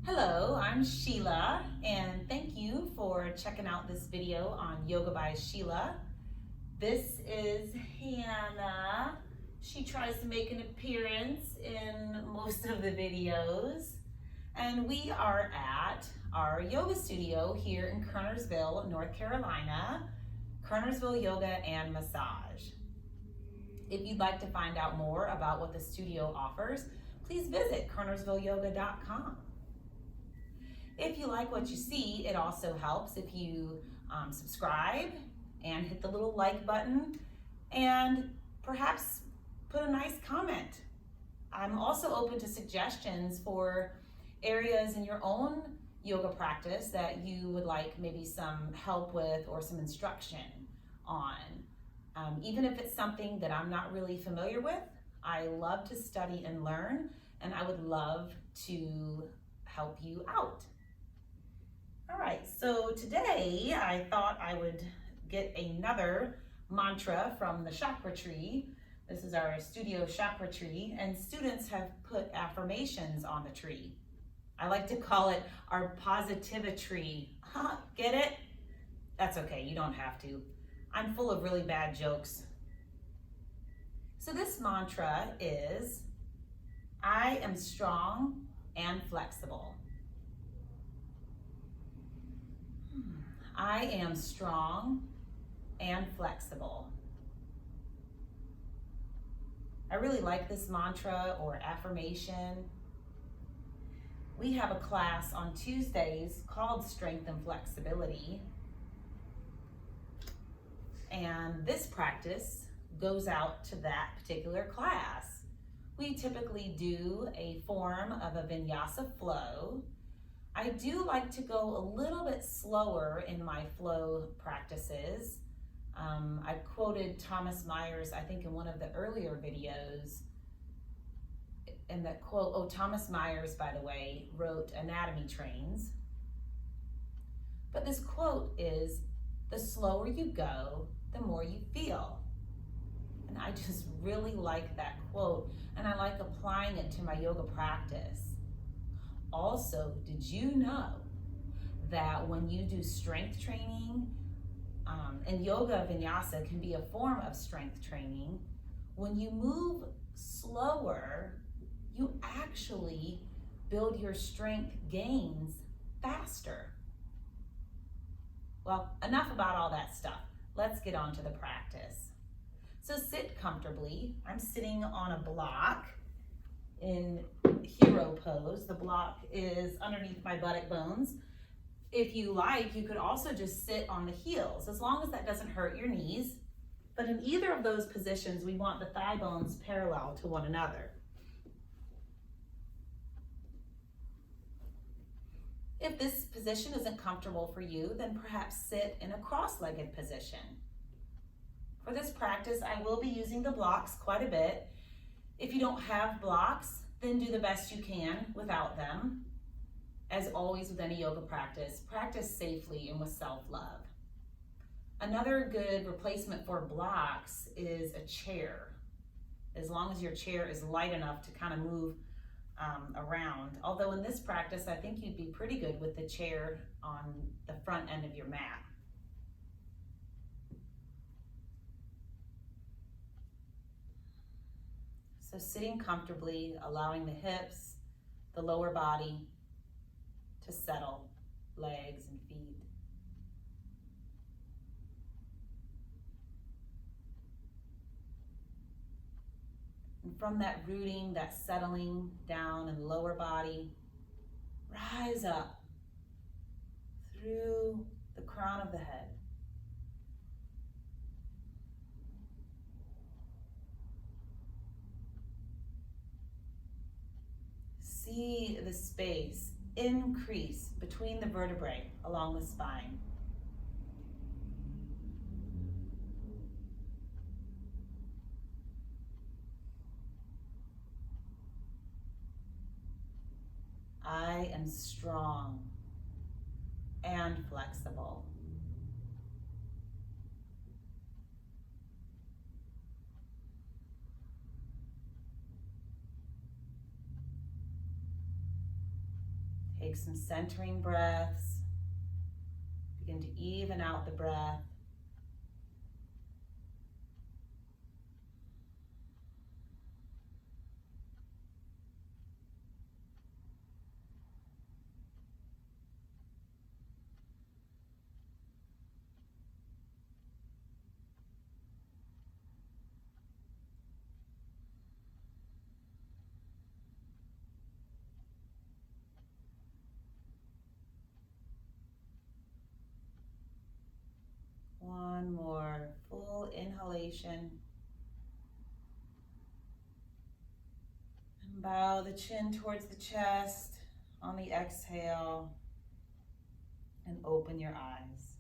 Hello, I'm Sheila, and thank you for checking out this video on Yoga by Sheila. This is Hannah. She tries to make an appearance in most of the videos. And we are at our yoga studio here in Kernersville, North Carolina, Kernersville Yoga and Massage. If you'd like to find out more about what the studio offers, please visit kernersvilleyoga.com. If you like what you see, it also helps if you subscribe and hit the little like button and perhaps put a nice comment. I'm also open to suggestions for areas in your own yoga practice that you would like maybe some help with or some instruction on. Even if it's something that I'm not really familiar with, I love to study and learn, and I would love to help you out. All right, so today I thought I would get another mantra from the chakra tree. This is our studio chakra tree, and students have put affirmations on the tree. I like to call it our positivity tree. Get it? That's okay, you don't have to. I'm full of really bad jokes. So this mantra is, I am strong and flexible. I am strong and flexible. I really like this mantra or affirmation. We have a class on Tuesdays called Strength and Flexibility. And this practice goes out to that particular class. We typically do a form of a Vinyasa flow. I do like to go a little bit slower in my flow practices. I quoted Thomas Myers, I think in one of the earlier videos, and that quote, Thomas Myers, by the way, wrote Anatomy Trains. But this quote is, the slower you go, the more you feel. And I just really like that quote, and I like applying it to my yoga practice. Also, did you know that when you do strength training, and yoga vinyasa can be a form of strength training, when you move slower, you actually build your strength gains faster. Well, enough about all that stuff. Let's get on to the practice. So sit comfortably. I'm sitting on a block in hero pose. The block is underneath my buttock bones. If you like, you could also just sit on the heels, as long as that doesn't hurt your knees. But in either of those positions, we want the thigh bones parallel to one another. If this position isn't comfortable for you, then perhaps sit in a cross-legged position. For this practice, I will be using the blocks quite a bit. If you don't have blocks, then do the best you can without them. As always with any yoga practice, practice safely and with self-love. Another good replacement for blocks is a chair, as long as your chair is light enough to kind of move around. Although in this practice, I think you'd be pretty good with the chair on the front end of your mat. So sitting comfortably, allowing the hips, the lower body to settle, legs and feet. And from that rooting, that settling down in the lower body, rise up through the crown of the head. See the space increase between the vertebrae along the spine. I am strong and flexible. Take some centering breaths. Begin to even out the breath. One more full inhalation. And bow the chin towards the chest on the exhale and open your eyes.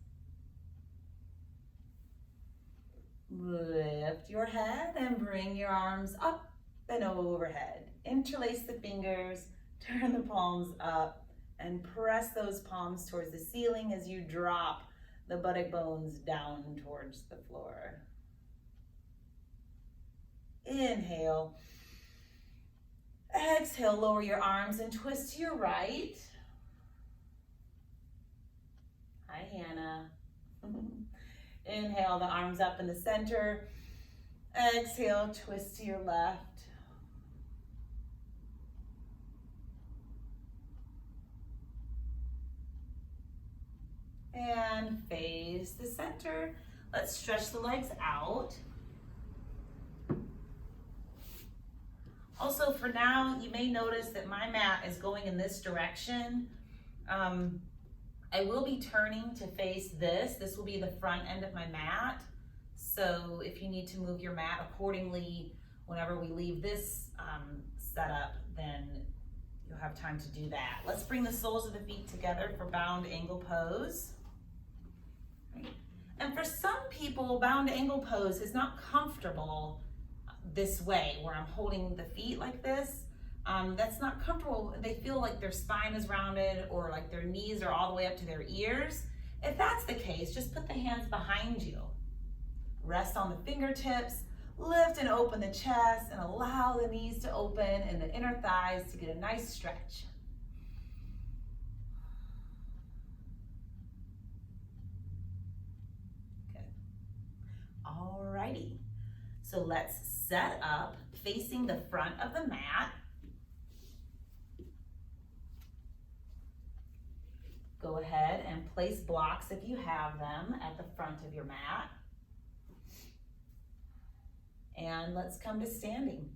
Lift your head and bring your arms up and overhead. Interlace the fingers, turn the palms up, and press those palms towards the ceiling as you drop the buttock bones down towards the floor. Inhale. Exhale, lower your arms and twist to your right. Hi, Hannah. Inhale, the arms up in the center. Exhale, twist to your left. And face the center. Let's stretch the legs out. Also, for now, you may notice that my mat is going in this direction. I will be turning to face this. This will be the front end of my mat. So if you need to move your mat accordingly, whenever we leave this setup, then you'll have time to do that. Let's bring the soles of the feet together for bound angle pose. And for some people, bound angle pose is not comfortable this way, where I'm holding the feet like this. That's not comfortable. They feel like their spine is rounded or like their knees are all the way up to their ears. If that's the case, just put the hands behind you. Rest on the fingertips, lift and open the chest, and allow the knees to open and the inner thighs to get a nice stretch. Alrighty, so let's set up facing the front of the mat. Go ahead and place blocks if you have them at the front of your mat. And let's come to standing.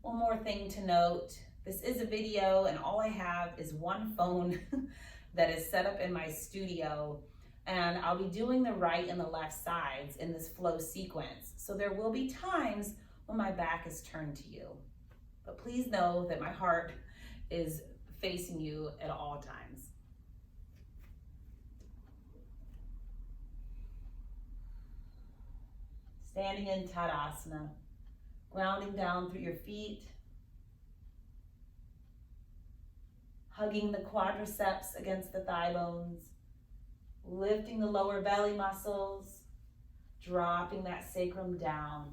One more thing to note. This is a video and all I have is one phone that is set up in my studio, and I'll be doing the right and the left sides in this flow sequence. So there will be times when my back is turned to you, but please know that my heart is facing you at all times. Standing in Tadasana, grounding down through your feet, hugging the quadriceps against the thigh bones, lifting the lower belly muscles, dropping that sacrum down.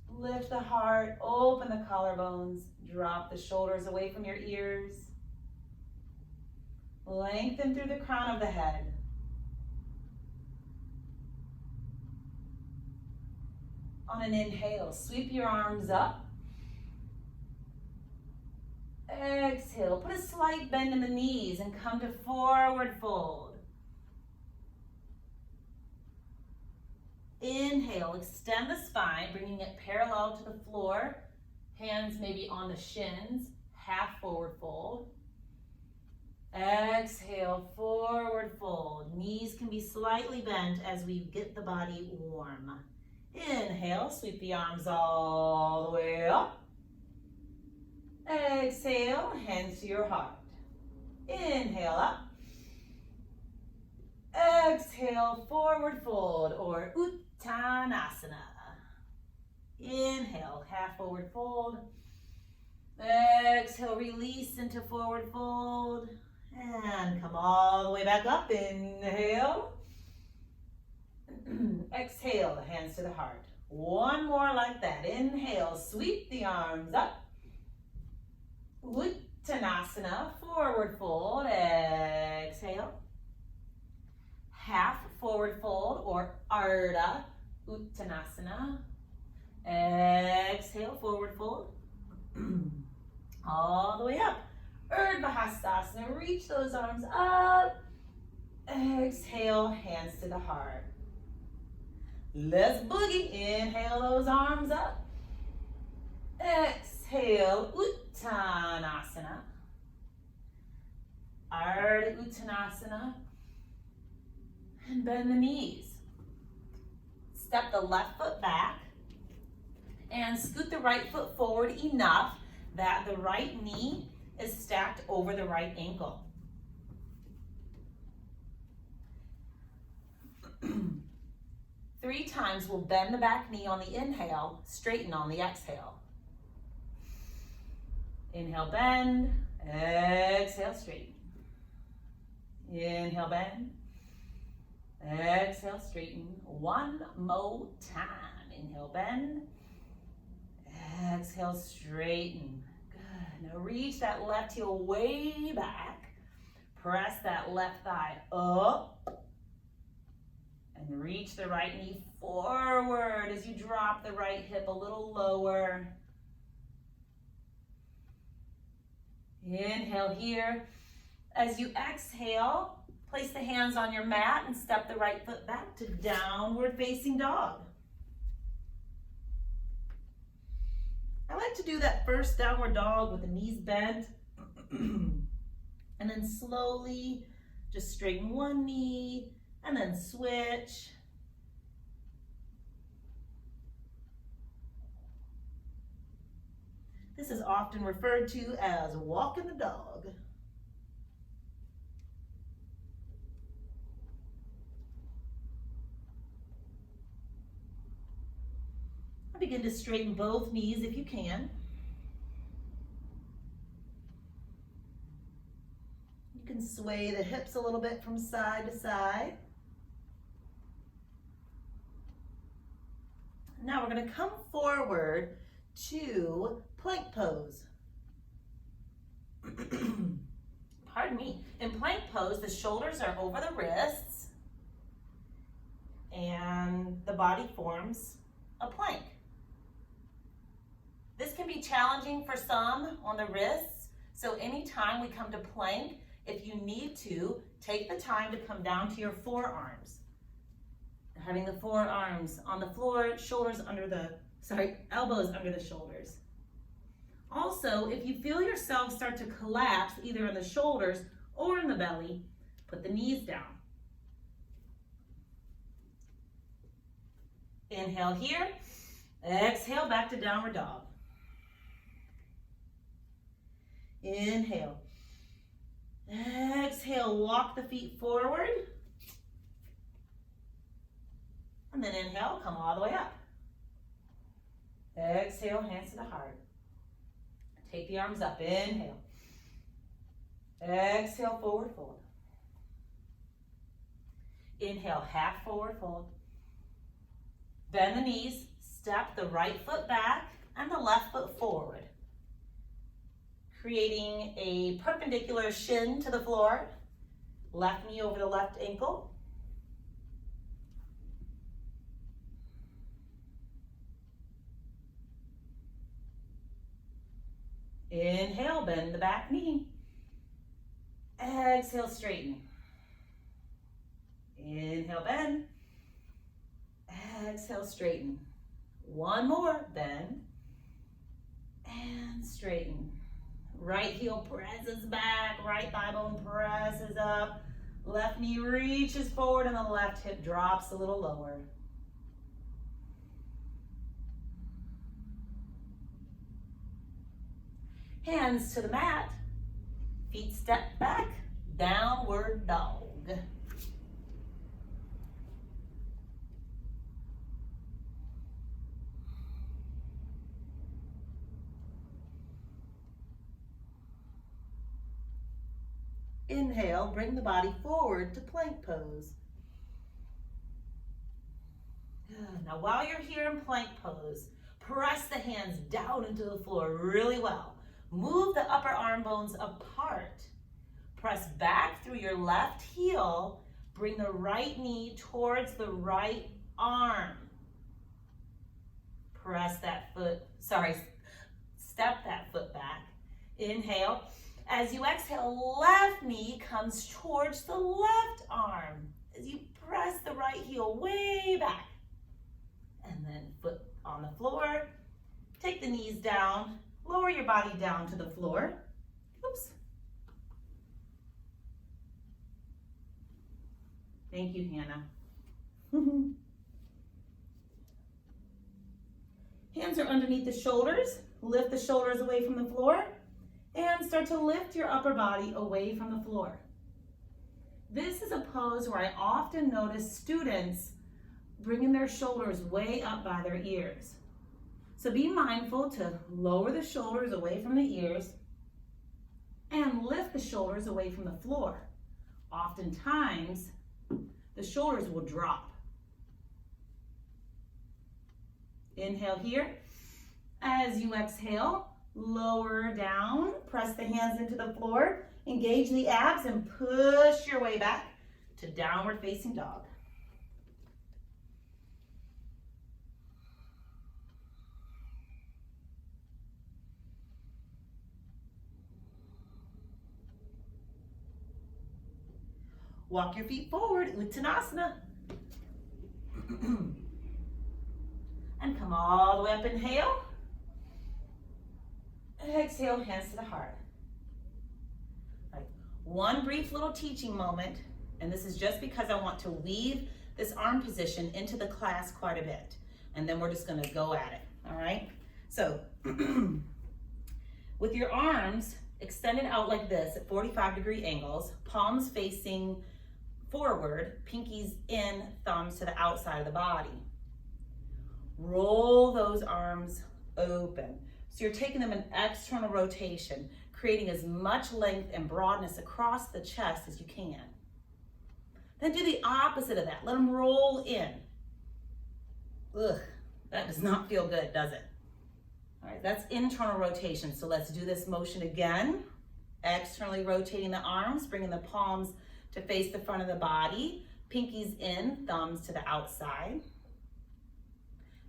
Lift the heart, open the collarbones, drop the shoulders away from your ears. Lengthen through the crown of the head. On an inhale, sweep your arms up. Exhale, put a slight bend in the knees and come to forward fold. Inhale, extend the spine, bringing it parallel to the floor. Hands maybe on the shins, half forward fold. Exhale, forward fold. Knees can be slightly bent as we get the body warm. Inhale, sweep the arms all the way up. Exhale, hands to your heart. Inhale up. Exhale, forward fold or Uttanasana. Inhale, half forward fold. Exhale, release into forward fold. And come all the way back up. Inhale. Exhale, hands to the heart. One more like that. Inhale, sweep the arms up. Uttanasana, forward fold. Exhale. Half forward fold or Ardha Uttanasana. Exhale, forward fold. All the way up. Urdhva Hastasana, reach those arms up. Exhale, hands to the heart. Let's boogie. Inhale those arms up. Exhale, Uttanasana. Ardha Uttanasana. And bend the knees. Step the left foot back and scoot the right foot forward enough that the right knee is stacked over the right ankle. 3 times we'll bend the back knee on the inhale, straighten on the exhale. Inhale, bend. Exhale, straighten. Inhale, bend. Exhale, straighten. One more time. Inhale, bend. Exhale, straighten. Good. Now reach that left heel way back. Press that left thigh up. And reach the right knee forward as you drop the right hip a little lower. Inhale here. As you exhale, place the hands on your mat and step the right foot back to downward facing dog. I like to do that first downward dog with the knees bent. And then slowly just straighten one knee and then switch. This is often referred to as walking the dog. Begin to straighten both knees if you can. You can sway the hips a little bit from side to side. Now we're going to come forward to plank pose. Pardon me. In plank pose, the shoulders are over the wrists and the body forms a plank. This can be challenging for some on the wrists, so anytime we come to plank, if you need to, take the time to come down to your forearms. Having the forearms on the floor, elbows under the shoulders. Also, if you feel yourself start to collapse either in the shoulders or in the belly, put the knees down. Inhale here, exhale back to downward dog. Inhale. Exhale, walk the feet forward. And then inhale, come all the way up. Exhale, hands to the heart. Take the arms up, inhale. Exhale, forward fold. Inhale, half forward fold. Bend the knees, step the right foot back and the left foot forward, creating a perpendicular shin to the floor. Left knee over the left ankle. Inhale, bend the back knee. Exhale, straighten. Inhale, bend. Exhale, straighten. One more, bend. And straighten. Right heel presses back, right thigh bone presses up. Left knee reaches forward and the left hip drops a little lower. Hands to the mat, feet step back, downward dog. Inhale, bring the body forward to plank pose. Good. Now while you're here in plank pose, press the hands down into the floor really well. Move the upper arm bones apart. Press back through your left heel. Bring the right knee towards the right arm. Press that foot, step that foot back. Inhale. As you exhale, left knee comes towards the left arm. As you press the right heel way back. And then foot on the floor. Take the knees down. Lower your body down to the floor. Oops. Thank you, Hannah. Hands are underneath the shoulders. Lift the shoulders away from the floor and start to lift your upper body away from the floor. This is a pose where I often notice students bringing their shoulders way up by their ears. So be mindful to lower the shoulders away from the ears and lift the shoulders away from the floor. Oftentimes, the shoulders will drop. Inhale here. As you exhale, lower down, press the hands into the floor, engage the abs and push your way back to downward facing dog. Walk your feet forward, Uttanasana. And come all the way up, inhale. Exhale, hands to the heart. All right. One brief little teaching moment, and this is just because I want to weave this arm position into the class quite a bit. And then we're just gonna go at it, all right? So, with your arms extended out like this at 45-degree angles, palms facing forward, pinkies in, thumbs to the outside of the body. Roll those arms open. So you're taking them in external rotation, creating as much length and broadness across the chest as you can. Then do the opposite of that. Let them roll in. Ugh, that does not feel good, does it? All right, that's internal rotation. So let's do this motion again. Externally rotating the arms, bringing the palms to face the front of the body. Pinkies in, thumbs to the outside.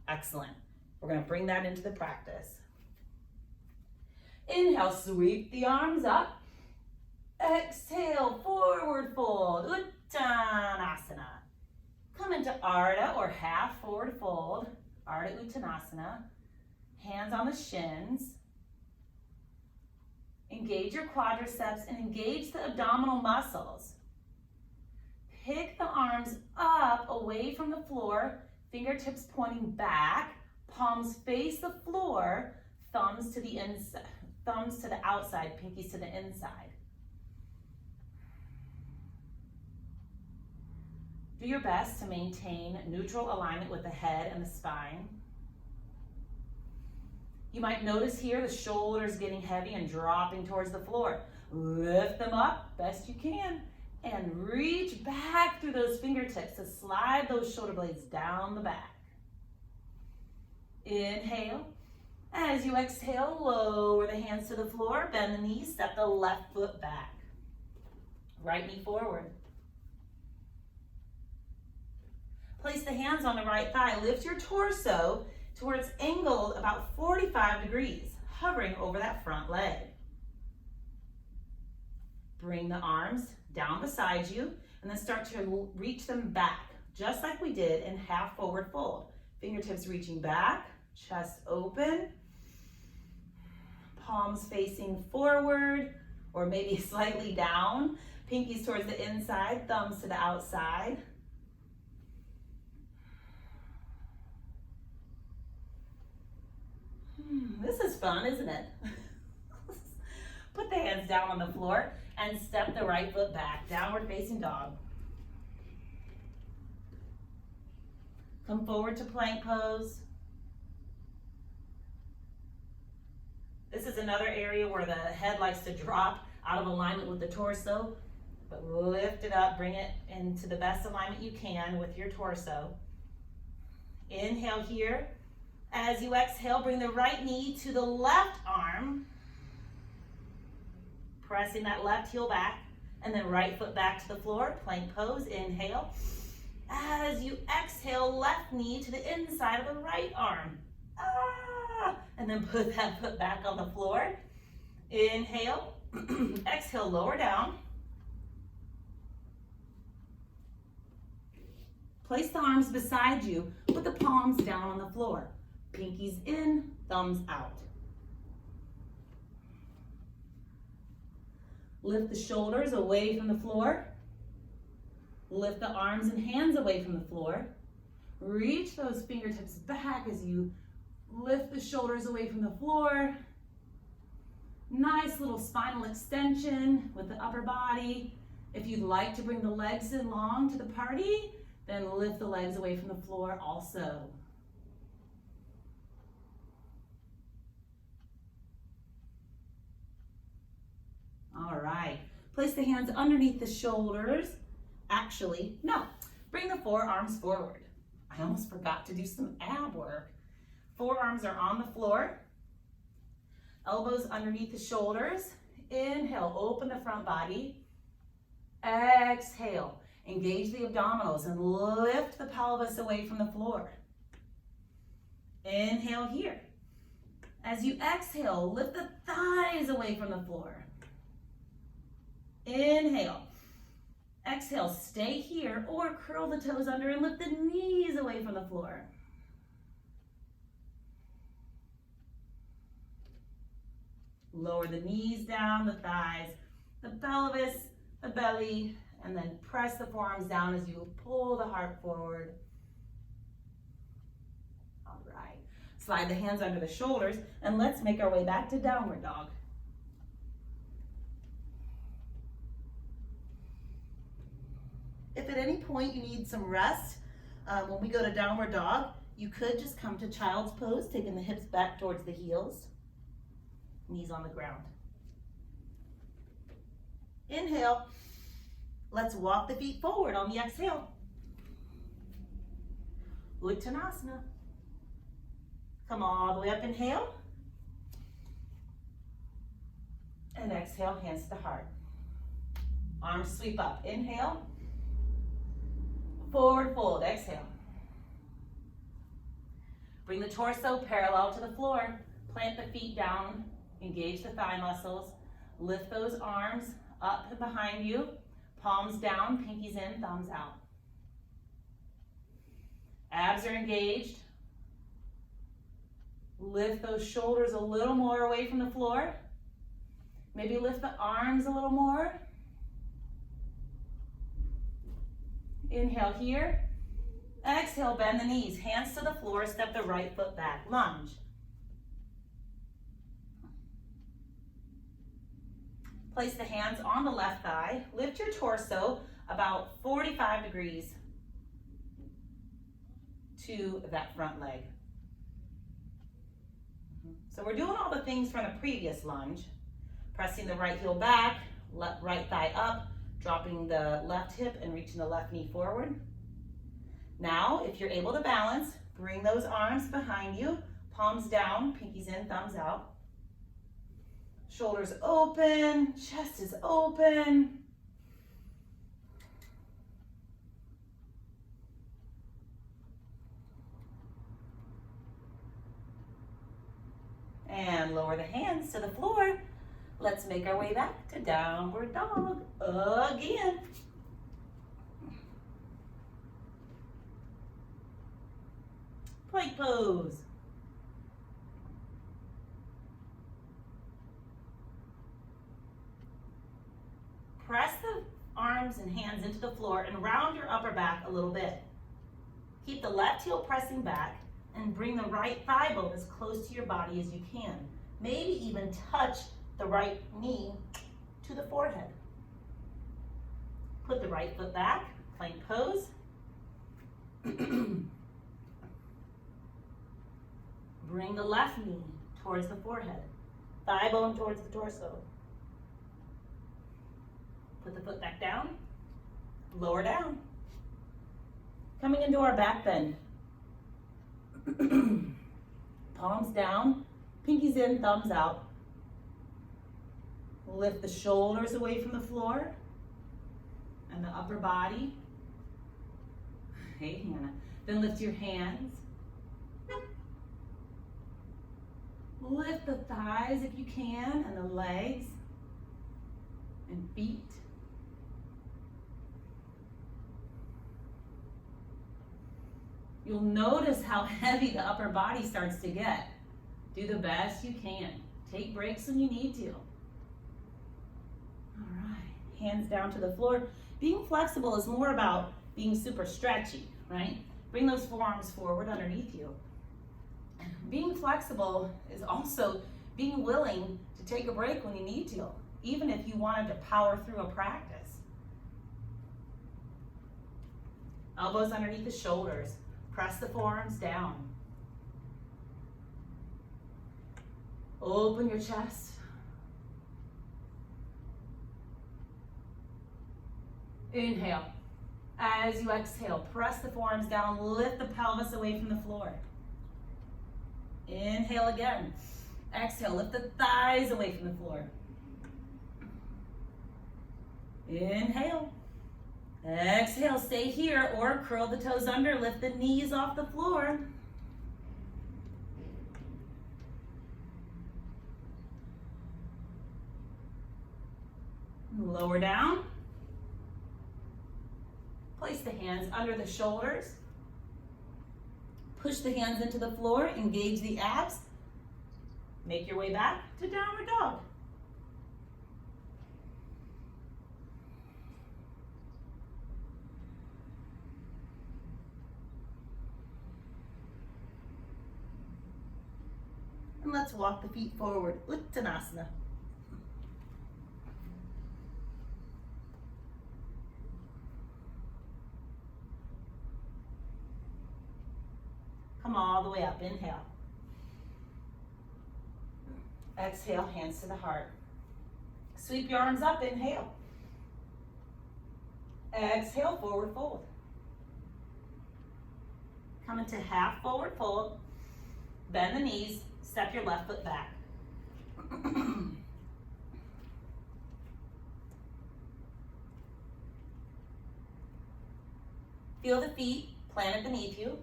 Excellent. We're going to bring that into the practice. Inhale, sweep the arms up. Exhale, forward fold, Uttanasana. Come into Ardha or half forward fold, Ardha Uttanasana. Hands on the shins. Engage your quadriceps and engage the abdominal muscles. Pick the arms up away from the floor, fingertips pointing back, palms face the floor, thumbs to the inside, thumbs to the outside, pinkies to the inside. Do your best to maintain neutral alignment with the head and the spine. You might notice here the shoulders getting heavy and dropping towards the floor. Lift them up best you can and reach back through those fingertips to slide those shoulder blades down the back. Inhale. As you exhale, lower the hands to the floor, bend the knees, step the left foot back. Right knee forward. Place the hands on the right thigh. Lift your torso to where it's angled about 45 degrees, hovering over that front leg. Bring the arms down beside you and then start to reach them back, just like we did in half forward fold. Fingertips reaching back, chest open, palms facing forward or maybe slightly down, pinkies towards the inside, thumbs to the outside. This is fun, isn't it? Put the hands down on the floor and step the right foot back, downward facing dog. Come forward to plank pose. This is another area where the head likes to drop out of alignment with the torso, but lift it up, bring it into the best alignment you can with your torso. Inhale here. As you exhale, bring the right knee to the left arm, pressing that left heel back, and then right foot back to the floor, plank pose. Inhale. As you exhale, left knee to the inside of the right arm. And then put that foot back on the floor. Inhale. Exhale, lower down. Place the arms beside you with the palms down on the floor. Pinkies in, thumbs out. Lift the shoulders away from the floor. Lift the arms and hands away from the floor. Reach those fingertips back as you lift the shoulders away from the floor. Nice little spinal extension with the upper body. If you'd like to bring the legs in long to the party, then lift the legs away from the floor also. All right, place the hands underneath the shoulders. Actually, no, bring the forearms forward. I almost forgot to do some ab work. Forearms are on the floor. Elbows underneath the shoulders. Inhale, open the front body. Exhale, engage the abdominals and lift the pelvis away from the floor. Inhale here. As you exhale, lift the thighs away from the floor. Inhale. Exhale, stay here or curl the toes under and lift the knees away from the floor. Lower the knees down, the thighs, the pelvis, the belly, and then press the forearms down as you pull the heart forward. All right. Slide the hands under the shoulders and let's make our way back to downward dog. If at any point you need some rest, when we go to downward dog, you could just come to child's pose, taking the hips back towards the heels, knees on the ground. Inhale. Let's walk the feet forward on the exhale. Uttanasana. Come all the way up, inhale. And exhale, hands to the heart. Arms sweep up, inhale. Forward fold, exhale. Bring the torso parallel to the floor. Plant the feet down, engage the thigh muscles. Lift those arms up and behind you. Palms down, pinkies in, thumbs out. Abs are engaged. Lift those shoulders a little more away from the floor. Maybe lift the arms a little more. Inhale here. Exhale, bend the knees. Hands to the floor, step the right foot back. Lunge. Place the hands on the left thigh. Lift your torso about 45 degrees to that front leg. So we're doing all the things from the previous lunge. Pressing the right heel back, right thigh up, dropping the left hip and reaching the left knee forward. Now, if you're able to balance, bring those arms behind you, palms down, pinkies in, thumbs out. Shoulders open, chest is open. And lower the hands to the floor. Let's make our way back to downward dog again. Plank pose. Press the arms and hands into the floor and round your upper back a little bit. Keep the left heel pressing back and bring the right thigh bone as close to your body as you can. Maybe even touch the right knee to the forehead. Put the right foot back, plank pose. Bring the left knee towards the forehead. Thigh bone towards the torso. Put the foot back down, lower down. Coming into our back bend. Palms down, pinkies in, thumbs out. Lift the shoulders away from the floor and the upper body. Hey, Hannah. Then lift your hands. Lift the thighs if you can, and the legs and feet. You'll notice how heavy the upper body starts to get. Do the best you can. Take breaks when you need to. All right, hands down to the floor. Being flexible is more about being super stretchy, right? Bring those forearms forward underneath you. Being flexible is also being willing to take a break when you need to, even if you wanted to power through a practice. Elbows underneath the shoulders. Press the forearms down. Open your chest. Inhale. As you exhale, press the forearms down, lift the pelvis away from the floor. Inhale again. Exhale, lift the thighs away from the floor. Inhale. Exhale, stay here or curl the toes under, lift the knees off the floor. Lower down. Place the hands under the shoulders. Push the hands into the floor, engage the abs. Make your way back to downward dog. And let's walk the feet forward, Uttanasana. Come all the way up, inhale. Exhale, hands to the heart. Sweep your arms up, inhale. Exhale, forward fold. Come into half forward fold. Bend the knees, step your left foot back. Feel the feet planted beneath you.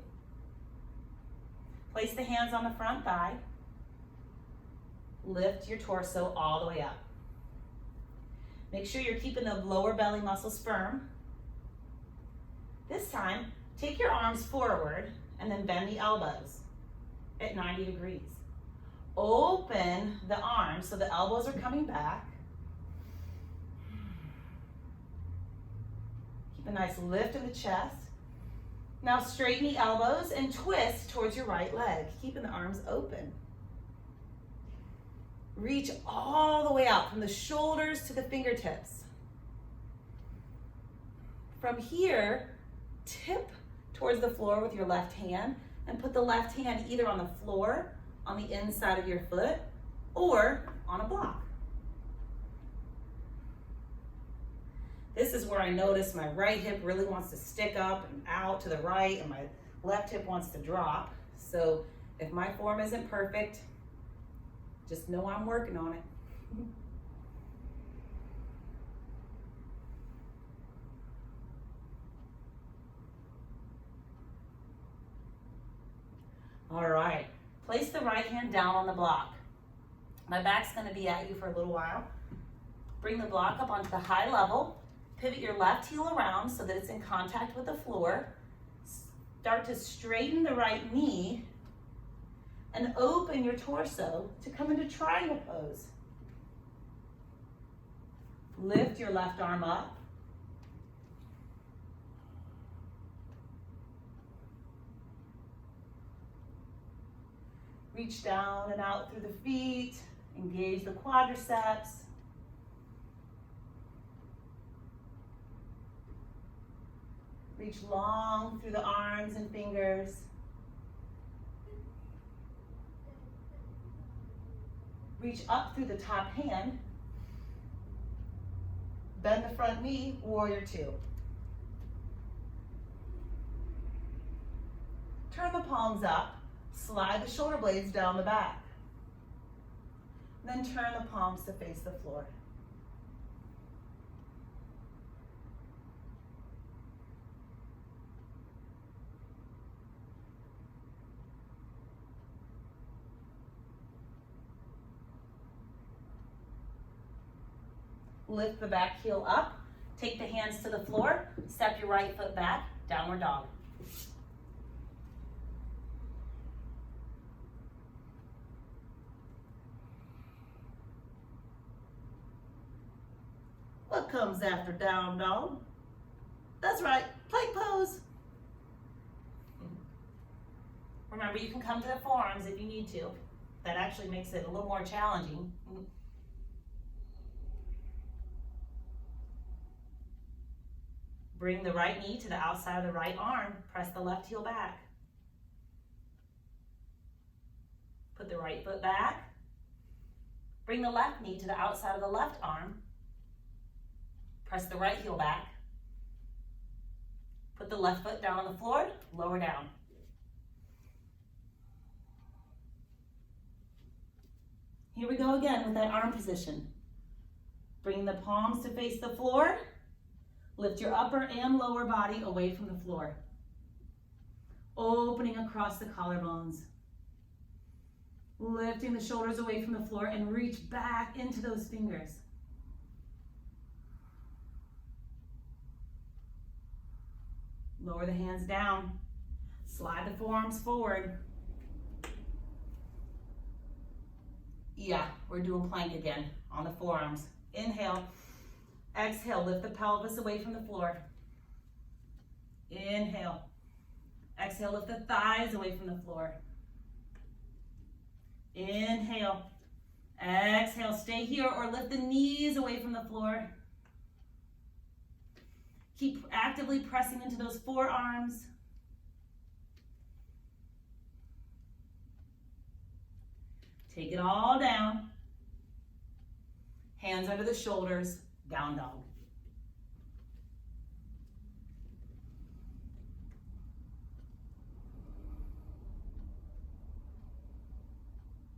Place the hands on the front thigh. Lift your torso all the way up. Make sure you're keeping the lower belly muscles firm. This time, take your arms forward and then bend the elbows at 90 degrees. Open the arms so the elbows are coming back. Keep a nice lift in the chest. Now straighten the elbows and twist towards your right leg, keeping the arms open. Reach all the way out from the shoulders to the fingertips. From here, tip towards the floor with your left hand and put the left hand either on the floor, on the inside of your foot, or on a block. This is where I notice my right hip really wants to stick up and out to the right, and my left hip wants to drop. So if my form isn't perfect, just know I'm working on it. All right, place the right hand down on the block. My back's gonna be at you for a little while. Bring the block up onto the high level. Pivot your left heel around so that it's in contact with the floor. Start to straighten the right knee and open your torso to come into triangle pose. Lift your left arm up. Reach down and out through the feet. Engage the quadriceps. Reach long through the arms and fingers. Reach up through the top hand. Bend the front knee, warrior two. Turn the palms up, Slide the shoulder blades down the back. Then turn the palms to face the floor. Lift the back heel up. Take the hands to the floor. Step your right foot back. Downward dog. What comes after down dog? That's right, plank pose. Remember, you can come to the forearms if you need to. That actually makes it a little more challenging. Bring the right knee to the outside of the right arm. Press the left heel back. Put the right foot back. Bring the left knee to the outside of the left arm. Press the right heel back. Put the left foot down on the floor, lower down. Here we go again with that arm position. Bring the palms to face the floor. Lift your upper and lower body away from the floor. Opening across the collarbones. Lifting the shoulders away from the floor and reach back into those fingers. Lower the hands down. Slide the forearms forward. Yeah, we're doing plank again on the forearms. Inhale. Exhale, lift the pelvis away from the floor. Inhale. Exhale, lift the thighs away from the floor. Inhale. Exhale, stay here or lift the knees away from the floor. Keep actively pressing into those forearms. Take it all down. Hands under the shoulders, down dog.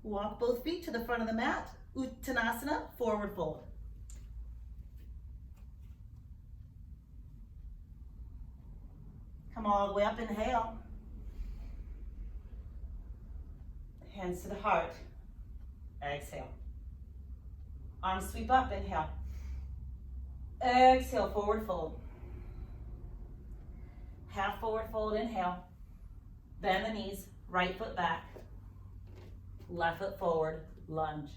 Walk both feet to the front of the mat. Uttanasana, forward fold. Come all the way up, inhale. Hands to the heart. Exhale. Arms sweep up, inhale. Exhale, forward fold. Half forward fold, inhale. Bend the knees, right foot back. Left foot forward, lunge.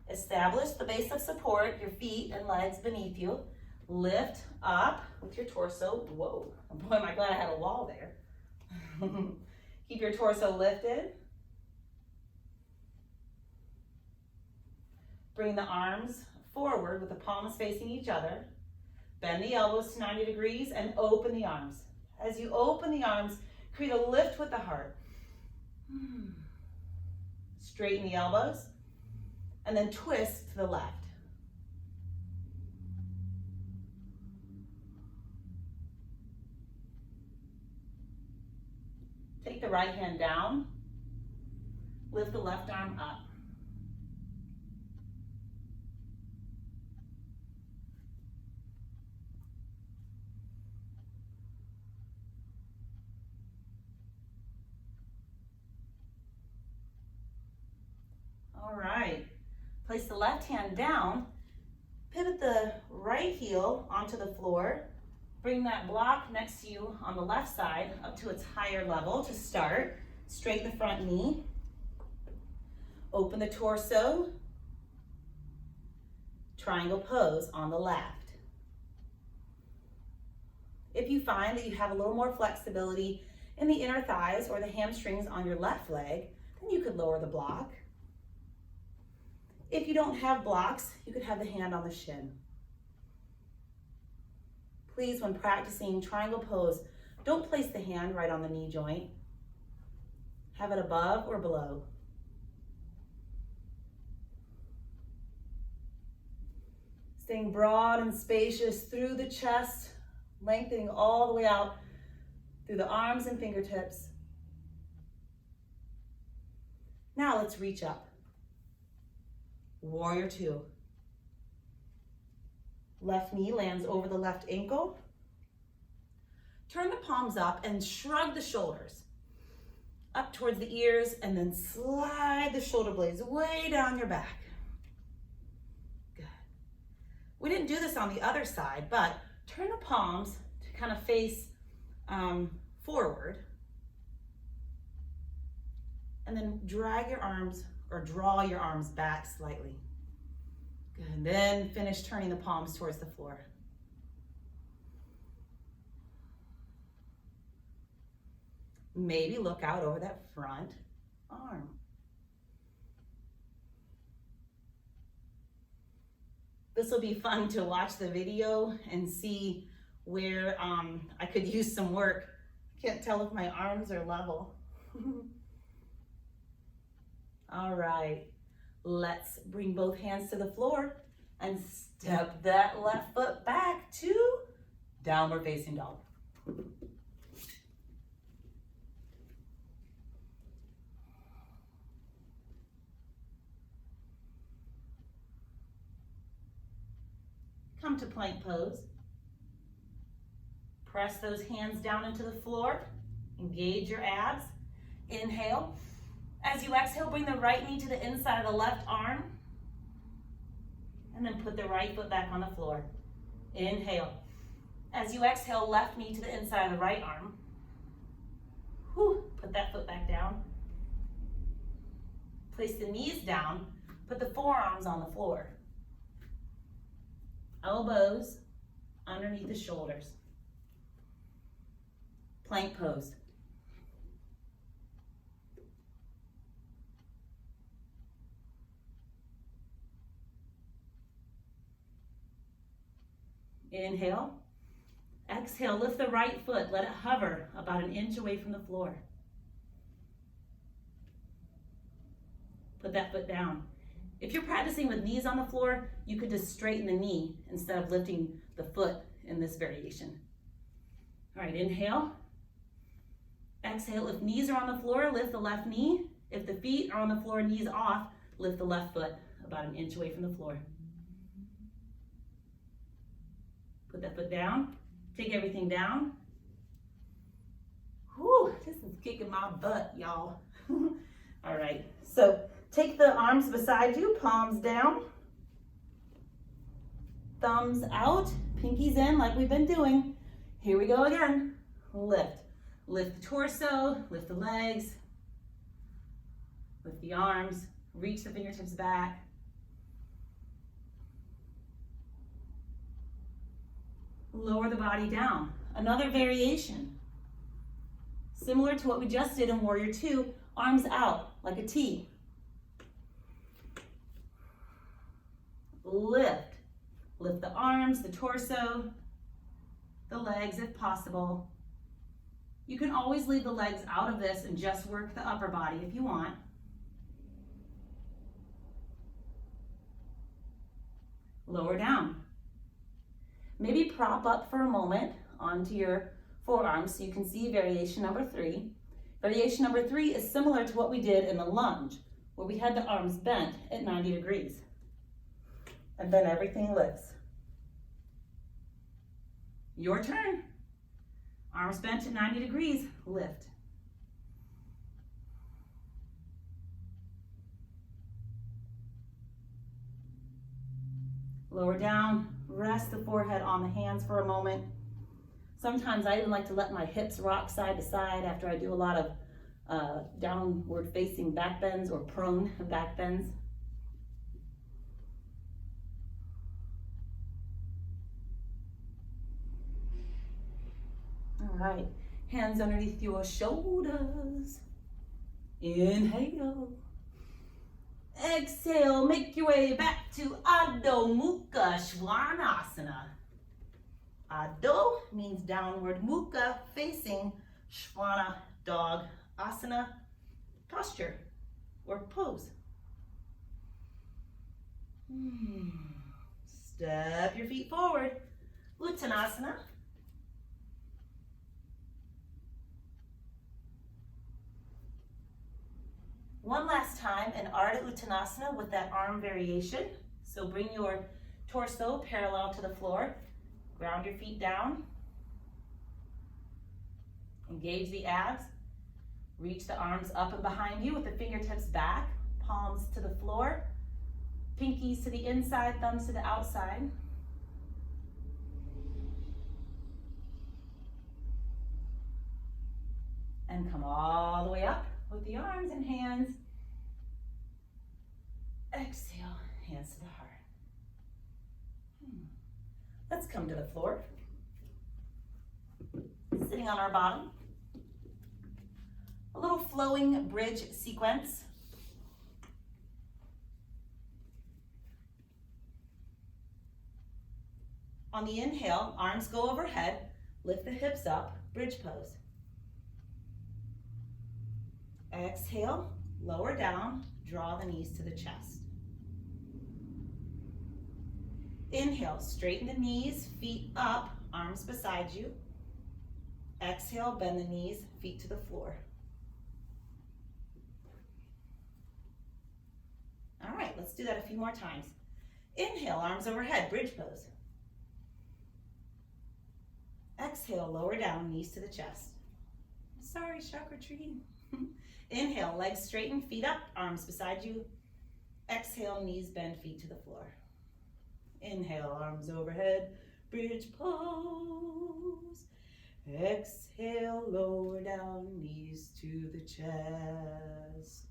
Establish the base of support, your feet and legs beneath you. Lift up with your torso. Whoa, boy, am I glad I had a wall there. Keep your torso lifted. Bring the arms forward with the palms facing each other. Bend the elbows to 90 degrees and open the arms. As you open the arms, create a lift with the heart. Straighten the elbows and then twist to the left. Take the right hand down. Lift the left arm up. All right. Place the left hand down. Pivot the right heel onto the floor. Bring that block next to you on the left side up to its higher level to start. Straighten the front knee. Open the torso. Triangle pose on the left. If you find that you have a little more flexibility in the inner thighs or the hamstrings on your left leg, then you could lower the block. If you don't have blocks, you could have the hand on the shin. Please, when practicing triangle pose, don't place the hand right on the knee joint. Have it above or below. Staying broad and spacious through the chest, Lengthening all the way out through the arms and fingertips. Now let's reach up. Warrior two. Left knee lands over the left ankle. Turn the palms up and shrug the shoulders up towards the ears, and then slide the shoulder blades way down your back. Good. We didn't do this on the other side, but turn the palms to kind of face forward, and then drag your arms or draw your arms back slightly. Good. And then finish turning the palms towards the floor. Maybe look out over that front arm. This will be fun to watch the video and see where I could use some work. Can't tell if my arms are level. All right, let's bring both hands to the floor and step that left foot back to downward facing dog. Come to plank pose. Press those hands down into the floor. Engage your abs. Inhale. As you exhale, bring the right knee to the inside of the left arm. And then put the right foot back on the floor. Inhale. As you exhale, left knee to the inside of the right arm. Whew. Put that foot back down. Place the knees down. Put the forearms on the floor. Elbows underneath the shoulders. Plank pose. Inhale. Exhale, lift the right foot. Let it hover about an inch away from the floor. Put that foot down. If you're practicing with knees on the floor, you could just straighten the knee instead of lifting the foot in this variation. All right, inhale. Exhale, if knees are on the floor, lift the left knee. If the feet are on the floor, knees off, lift the left foot about an inch away from the floor. Put that foot down. Take everything down. Whew, this is kicking my butt, y'all. All right, so take the arms beside you, palms down. Thumbs out, pinkies in like we've been doing. Here we go again. Lift. Lift the torso, lift the legs, lift the arms, reach the fingertips back. Lower the body down. Another variation. Similar to what we just did in Warrior Two, arms out like a T. Lift. Lift the arms, the torso, the legs if possible. You can always leave the legs out of this and just work the upper body if you want. Lower down. Maybe prop up for a moment onto your forearms so you can see variation number 3. Variation number 3 is similar to what we did in the lunge, where we had the arms bent at 90 degrees. And then everything lifts. Your turn. Arms bent at 90 degrees, lift. Lower down, rest the forehead on the hands for a moment. Sometimes I even like to let my hips rock side to side after I do a lot of downward facing back bends or prone back bends. All right, hands underneath your shoulders. Inhale. Exhale, make your way back to Adho Mukha Svanasana. Adho means downward, Mukha facing, Svana dog asana posture or pose. Step your feet forward, Uttanasana. One last time, an Ardha Uttanasana with that arm variation. So bring your torso parallel to the floor. Ground your feet down. Engage the abs. Reach the arms up and behind you with the fingertips back, palms to the floor, pinkies to the inside, thumbs to the outside. And come all the way up with the arms and hands. Exhale, hands to the heart. Let's come to the floor. Sitting on our bottom. A little flowing bridge sequence. On the inhale, arms go overhead, lift the hips up, bridge pose. Exhale, lower down, draw the knees to the chest. Inhale, straighten the knees, feet up, arms beside you. Exhale, bend the knees, feet to the floor. All right, let's do that a few more times. Inhale, arms overhead, bridge pose. Exhale, lower down, knees to the chest. Sorry, chakra tree. Inhale, legs straighten, feet up, arms beside you. Exhale, knees bend, feet to the floor. Inhale, arms overhead, bridge pose. Exhale, lower down, knees to the chest.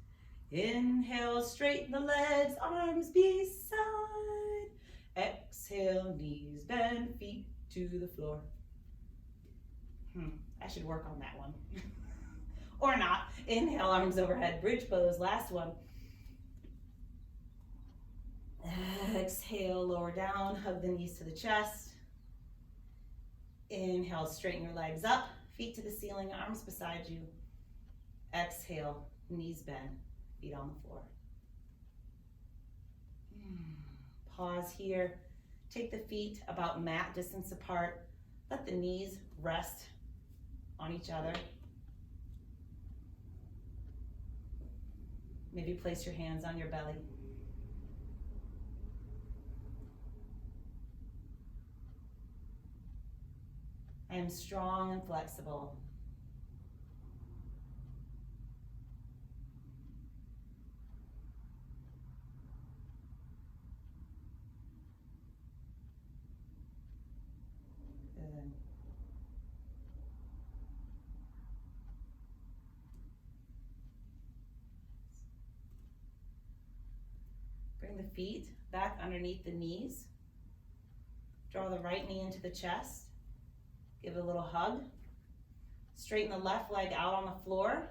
Inhale, straighten the legs, arms beside. Exhale, knees bend, feet to the floor. I should work on that one. Or not. Inhale, arms overhead, bridge pose, last one. Exhale, lower down, hug the knees to the chest. Inhale, straighten your legs up, feet to the ceiling, arms beside you. Exhale, knees bend, feet on the floor. Pause here. Take the feet about mat distance apart. Let the knees rest on each other. Maybe place your hands on your belly. I am strong and flexible. Good. Bring the feet back underneath the knees. Draw the right knee into the chest. Give it a little hug. Straighten the left leg out on the floor.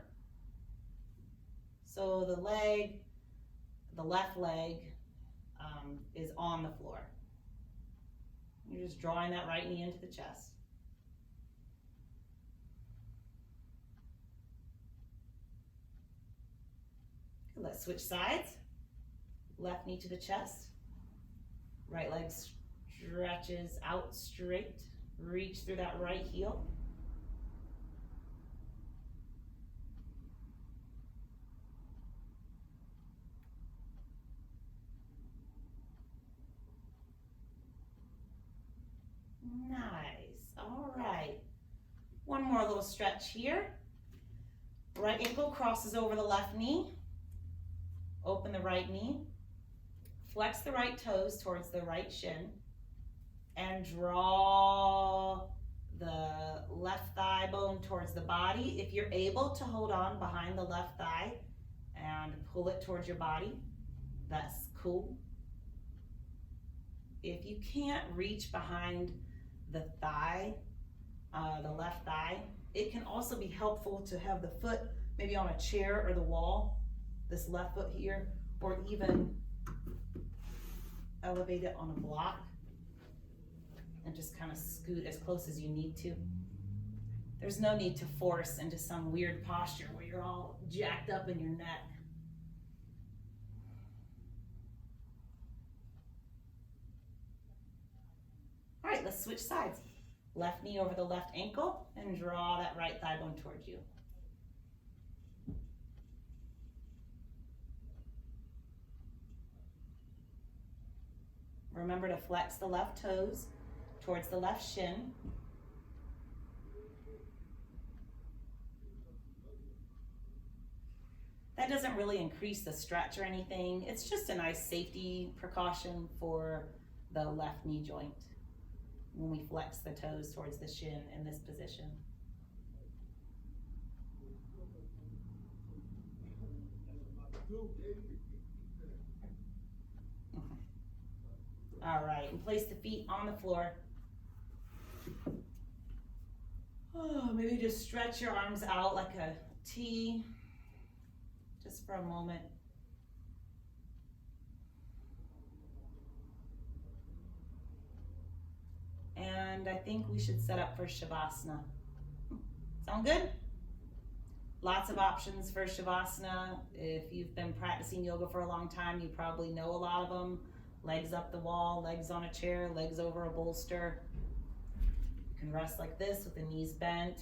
So the left leg is on the floor. You're just drawing that right knee into the chest. Good. Let's switch sides. Left knee to the chest. Right leg stretches out straight. Reach through that right heel. Nice. All right. One more little stretch here. Right ankle crosses over the left knee. Open the right knee. Flex the right toes towards the right shin. And draw the left thigh bone towards the body. If you're able to hold on behind the left thigh and pull it towards your body, that's cool. If you can't reach behind the thigh, the left thigh, it can also be helpful to have the foot maybe on a chair or the wall, this left foot here, or even elevate it on a block. And just kind of scoot as close as you need to. There's no need to force into some weird posture where you're all jacked up in your neck. All right, let's switch sides. Left knee over the left ankle and draw that right thigh bone towards you. Remember to flex the left toes towards the left shin. That doesn't really increase the stretch or anything. It's just a nice safety precaution for the left knee joint when we flex the toes towards the shin in this position. All right, and place the feet on the floor. Oh, maybe just stretch your arms out like a T, just for a moment. And I think we should set up for Shavasana. Sound good? Lots of options for Shavasana. If you've been practicing yoga for a long time, you probably know a lot of them. Legs up the wall, legs on a chair, legs over a bolster. You can rest like this with the knees bent.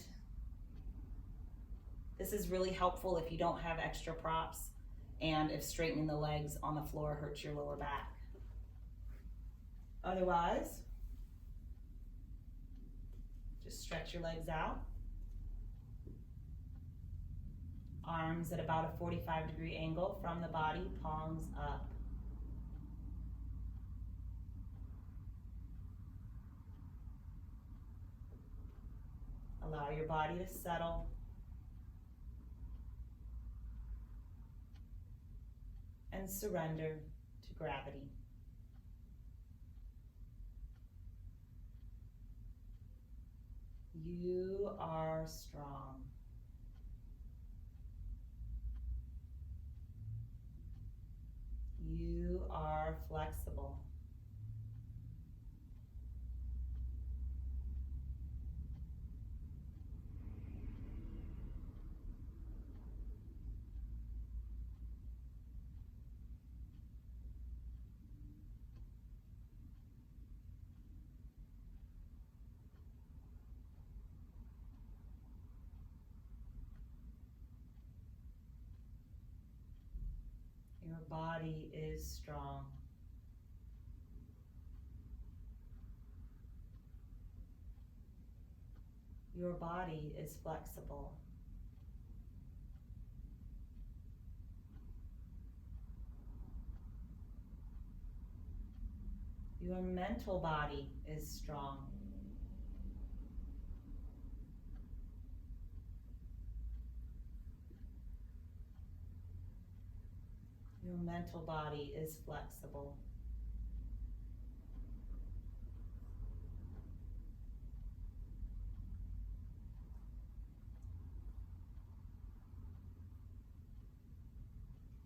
This is really helpful if you don't have extra props and if straightening the legs on the floor hurts your lower back. Otherwise, just stretch your legs out. Arms at about a 45-degree angle from the body, palms up. Allow your body to settle. And surrender to gravity. You are strong. You are flexible. Your body is strong. Your body is flexible. Your mental body is strong. Your mental body is flexible.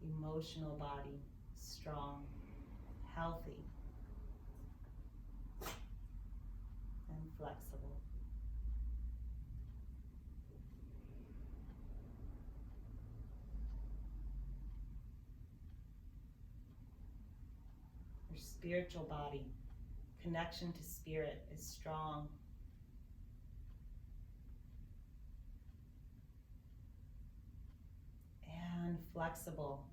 Emotional body, strong, healthy, and flexible. Your spiritual body, connection to spirit is strong. And flexible.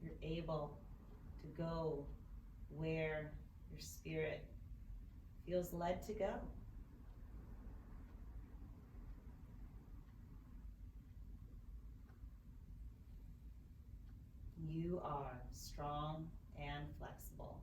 You're able to go where your spirit feels led to go. You are strong and flexible.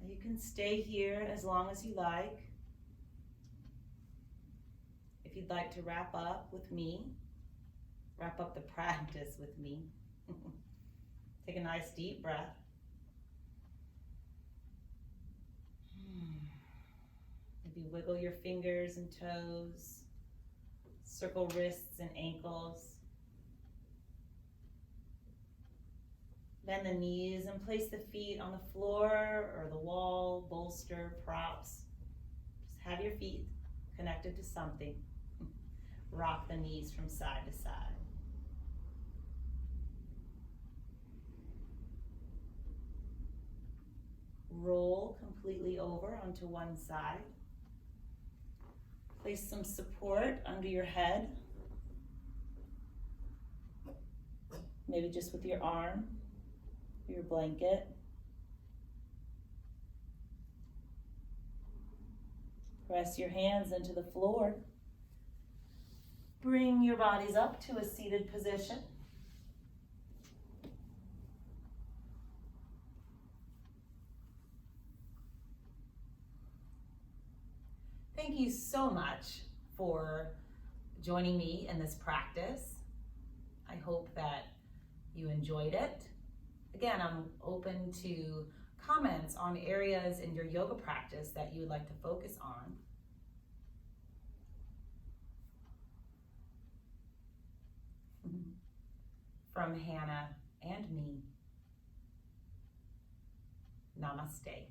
You can stay here as long as you like. If you'd like to wrap up with me, wrap up the practice with me, take a nice deep breath. Maybe wiggle your fingers and toes, circle wrists and ankles. Bend the knees and place the feet on the floor or the wall, bolster, props. Just have your feet connected to something. Rock the knees from side to side. over onto one side. Place some support under your head. Maybe just with your arm, your blanket. Press your hands into the floor. Bring your bodies up to a seated position. Thank you so much for joining me in this practice. I hope that you enjoyed it. Again, I'm open to comments on areas in your yoga practice that you would like to focus on. From Hannah and me, namaste.